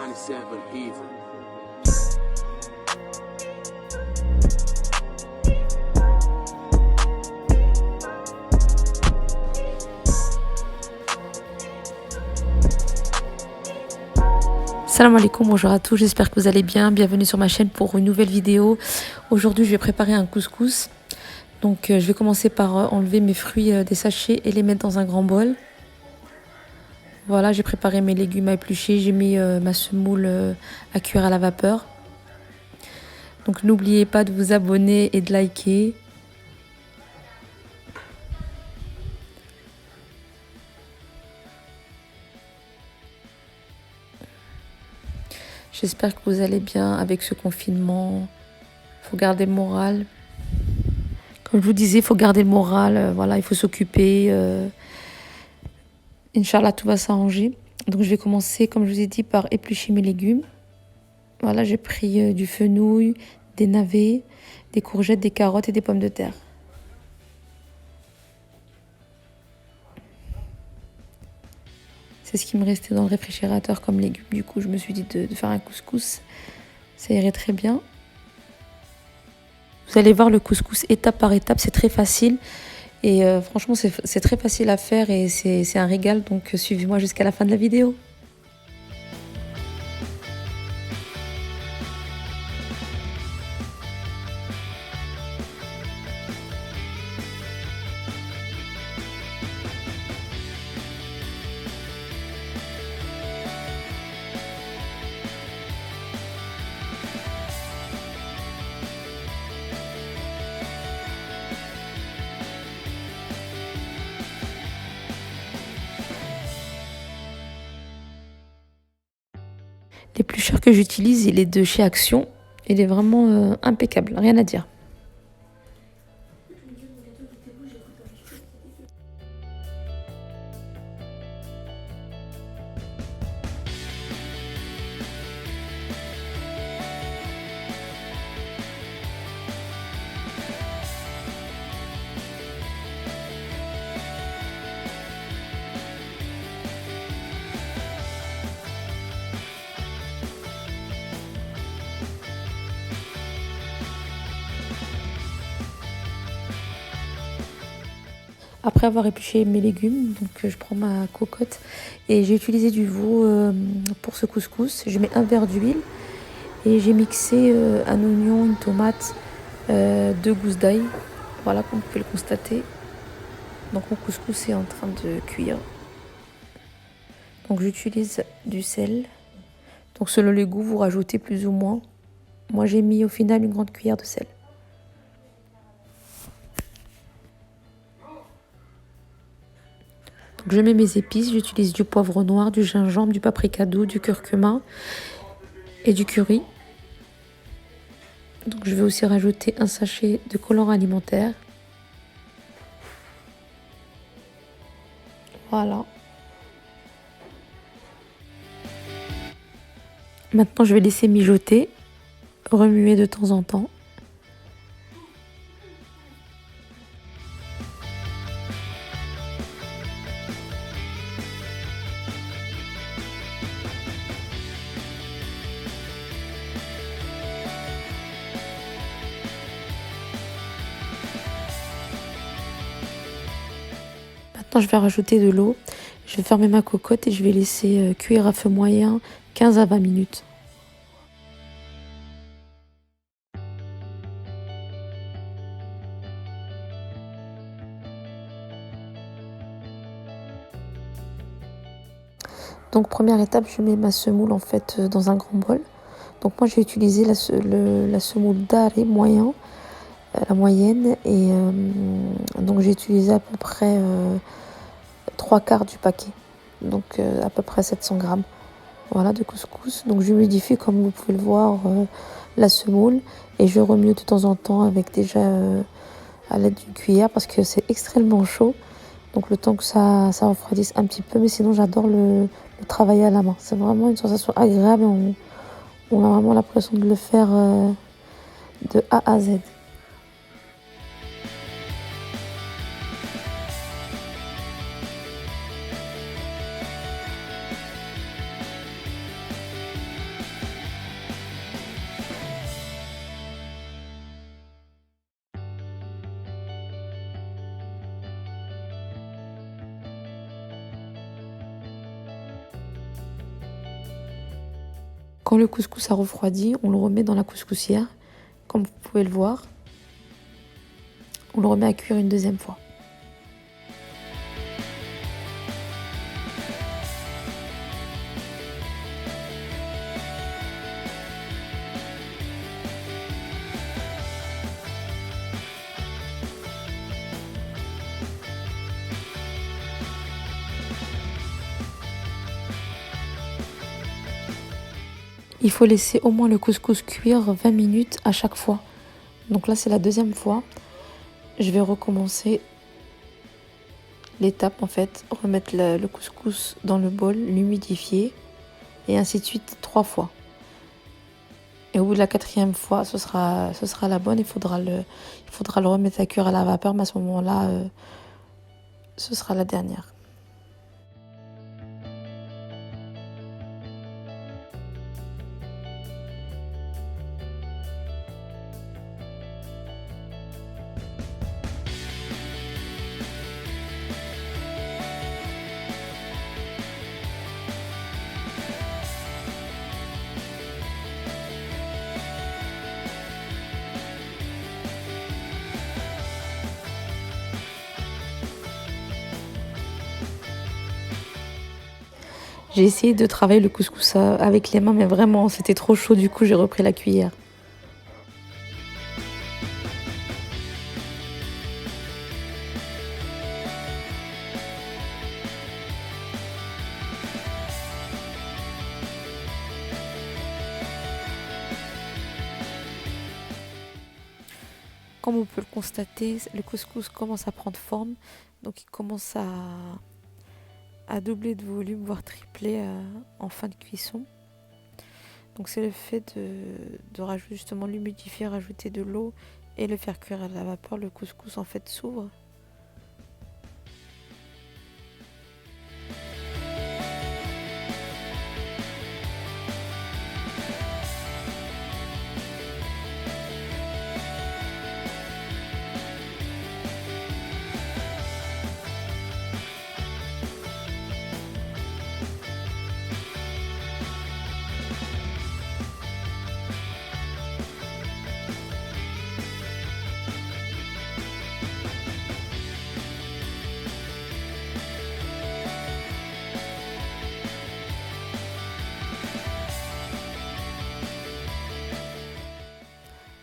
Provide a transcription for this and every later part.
97 Heathen. Salam alaikum, bonjour à tous, j'espère que vous allez bien. Bienvenue sur ma chaîne pour une nouvelle vidéo. Aujourd'hui, je vais préparer un couscous. Donc, je vais commencer par enlever mes fruits des sachets et les mettre dans un grand bol. Voilà, j'ai préparé mes légumes à éplucher. J'ai mis ma semoule à cuire à la vapeur. Donc, n'oubliez pas de vous abonner et de liker. J'espère que vous allez bien avec ce confinement. Il faut garder le moral. Comme je vous disais, il faut garder le moral. Voilà, il faut s'occuper. Inch'Allah, tout va s'arranger. Donc, je vais commencer, comme je vous ai dit, par éplucher mes légumes. Voilà, j'ai pris du fenouil, des navets, des courgettes, des carottes et des pommes de terre. C'est ce qui me restait dans le réfrigérateur comme légumes. Du coup, je me suis dit de faire un couscous. Ça irait très bien. Vous allez voir le couscous étape par étape. C'est très facile. Et franchement, c'est très facile à faire et c'est un régal. Donc, suivez-moi jusqu'à la fin de la vidéo. L'éplucheur que j'utilise, il est de chez Action. Il est vraiment impeccable, rien à dire. Après avoir épluché mes légumes, donc je prends ma cocotte et j'ai utilisé du veau pour ce couscous. Je mets un verre d'huile et j'ai mixé un oignon, une tomate, 2 gousses d'ail. Voilà, comme vous pouvez le constater. Donc mon couscous est en train de cuire. Donc j'utilise du sel. Donc selon les goûts, vous rajoutez plus ou moins. Moi j'ai mis au final une grande cuillère de sel. Donc je mets mes épices, j'utilise du poivre noir, du gingembre, du paprika doux, du curcuma et du curry. Donc je vais aussi rajouter un sachet de colorant alimentaire. Voilà. Maintenant je vais laisser mijoter, remuer de temps en temps. Maintenant, je vais rajouter de l'eau. Je vais fermer ma cocotte et je vais laisser cuire à feu moyen 15 à 20 minutes. Donc, première étape, je mets ma semoule en fait dans un grand bol. Donc, moi, j'ai utilisé la semoule d'arrêt moyen, la moyenne. Et donc, j'ai utilisé à peu près 3/4 du paquet. Donc, à peu près 700 grammes. Voilà, de couscous. Donc j'humidifie, comme vous pouvez le voir, la semoule. Et je remue de temps en temps avec déjà à l'aide d'une cuillère parce que c'est extrêmement chaud. Donc le temps que ça refroidisse un petit peu. Mais sinon, j'adore le travailler à la main. C'est vraiment une sensation agréable. On a vraiment l'impression de le faire de A à Z. Quand le couscous a refroidi, on le remet dans la couscoussière, comme vous pouvez le voir. On le remet à cuire une deuxième fois. Il faut laisser au moins le couscous cuire 20 minutes à chaque fois. Donc là, c'est la deuxième fois. Je vais recommencer l'étape en fait, remettre le couscous dans le bol, l'humidifier et ainsi de suite 3 fois. Et au bout de la 4e fois, ce sera la bonne. Il faudra le remettre à cuire à la vapeur, mais à ce moment-là, ce sera la dernière. J'ai essayé de travailler le couscous avec les mains, mais vraiment, c'était trop chaud. Du coup, j'ai repris la cuillère. Comme on peut le constater, le couscous commence à prendre forme. Donc, il commence à doubler de volume, voire tripler en fin de cuisson. Donc c'est le fait de rajouter justement l'humidifier, rajouter de l'eau et le faire cuire à la vapeur. Le couscous en fait s'ouvre.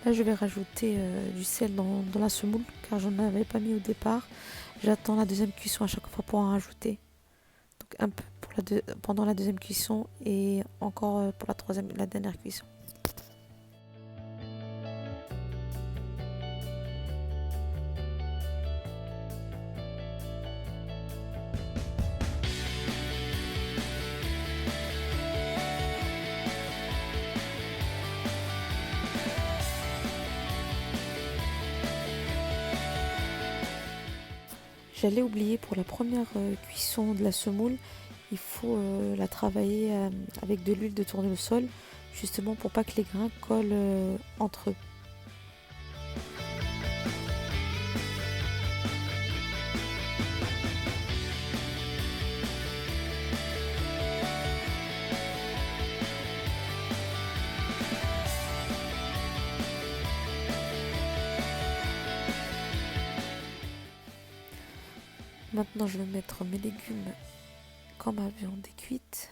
Là, je vais rajouter du sel dans la semoule car je n'en avais pas mis au départ. J'attends la deuxième cuisson à chaque fois pour en rajouter. Donc un peu pendant la deuxième cuisson et encore pour la dernière cuisson. J'allais oublier pour la première cuisson de la semoule, il faut la travailler avec de l'huile de tournesol, justement pour pas que les grains collent entre eux. Maintenant, je vais mettre mes légumes quand ma viande est cuite.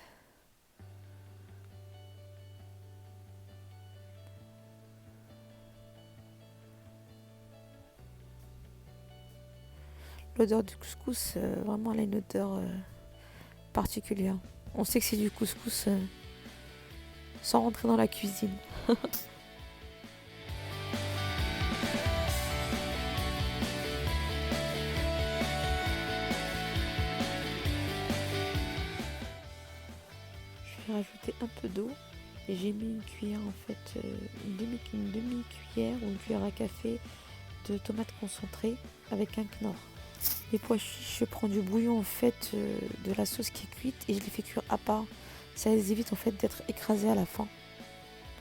L'odeur du couscous, vraiment, elle a une odeur particulière. On sait que c'est du couscous sans rentrer dans la cuisine. Je vais rajouter un peu d'eau et j'ai mis une cuillère en fait, une demi-cuillère ou une cuillère à café de tomates concentrées avec un knorr. Les pois chiches, je prends du bouillon en fait de la sauce qui est cuite et je les fais cuire à part. Ça les évite en fait d'être écrasés à la fin.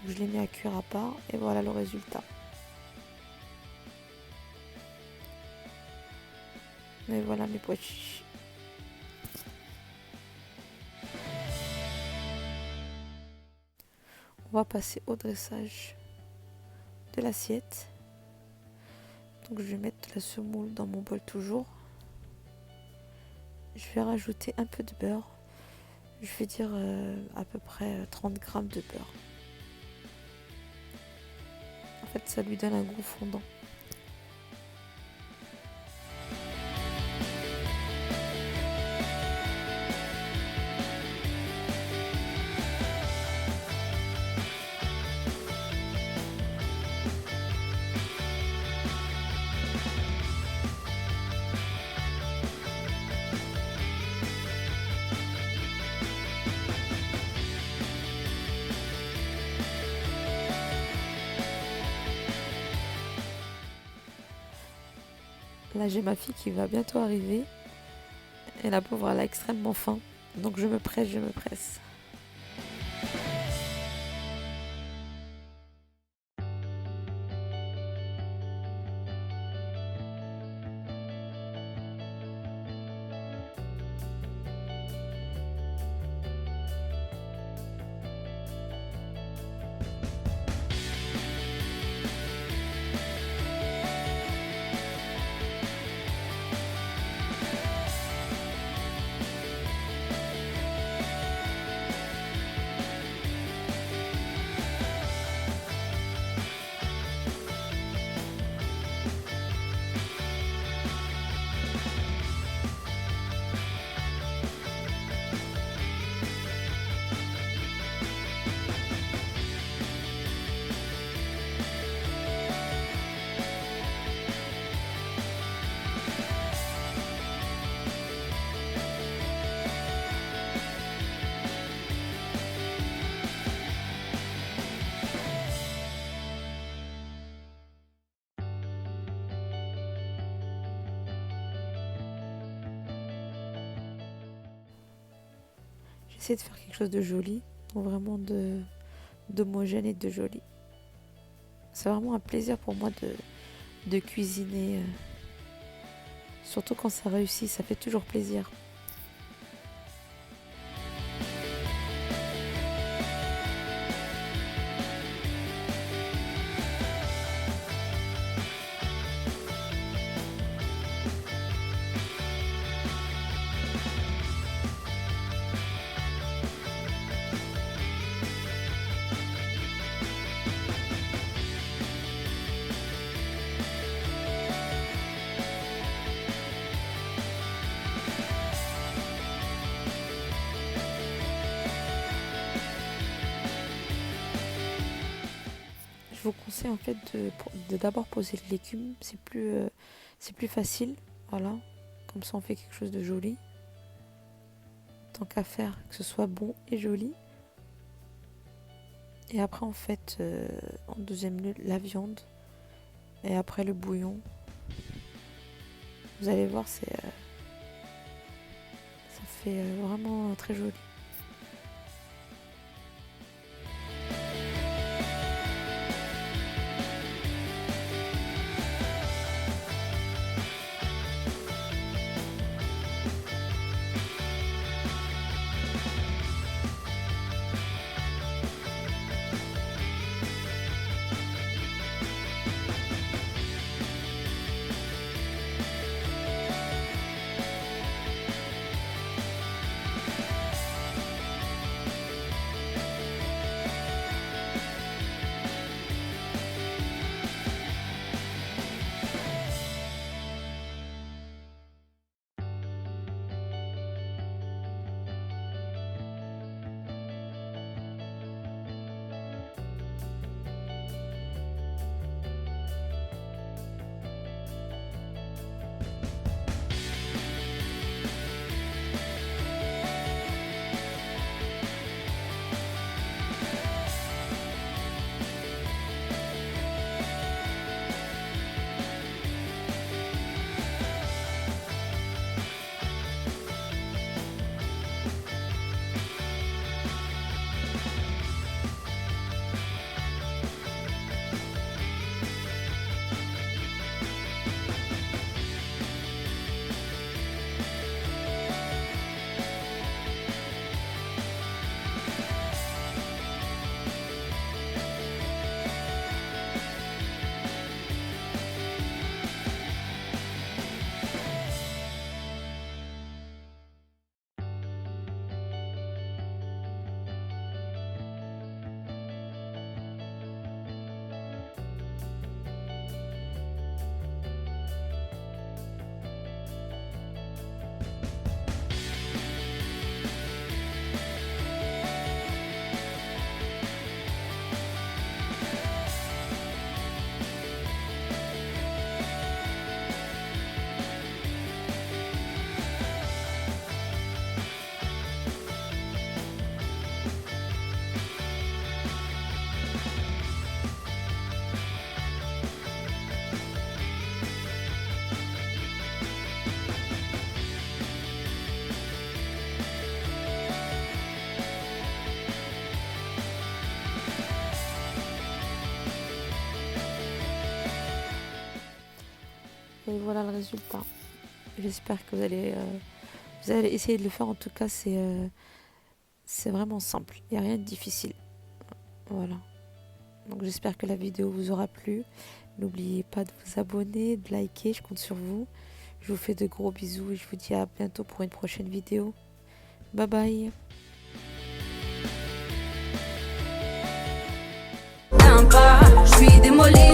Donc je les mets à cuire à part et voilà le résultat. Mais voilà mes pois chiches. On va passer au dressage de l'assiette. Donc je vais mettre la semoule dans mon bol toujours. Je vais rajouter un peu de beurre. Je vais dire à peu près 30 grammes de beurre. En fait, ça lui donne un goût fondant. Là, j'ai ma fille qui va bientôt arriver. Et la pauvre, elle a extrêmement faim. Donc je me presse, je me presse. J'essaie de faire quelque chose de joli. Vraiment d'homogène et de joli. C'est vraiment un plaisir pour moi de cuisiner. Surtout quand ça réussit, ça fait toujours plaisir. Je vous conseille en fait de d'abord poser le légume. C'est plus facile. Voilà. Comme ça, on fait quelque chose de joli. Tant qu'à faire, que ce soit bon et joli. Et après, en fait, en deuxième lieu, la viande. Et après, le bouillon. Vous allez voir, ça fait vraiment très joli. voilà le résultat. J'espère que vous allez essayer de le faire. En tout cas, c'est vraiment simple. Il n'y a rien de difficile. Voilà. Donc j'espère que la vidéo vous aura plu. N'oubliez pas de vous abonner, de liker. Je compte sur vous. Je vous fais de gros bisous et je vous dis à bientôt pour une prochaine vidéo. Bye bye. Je suis démolée.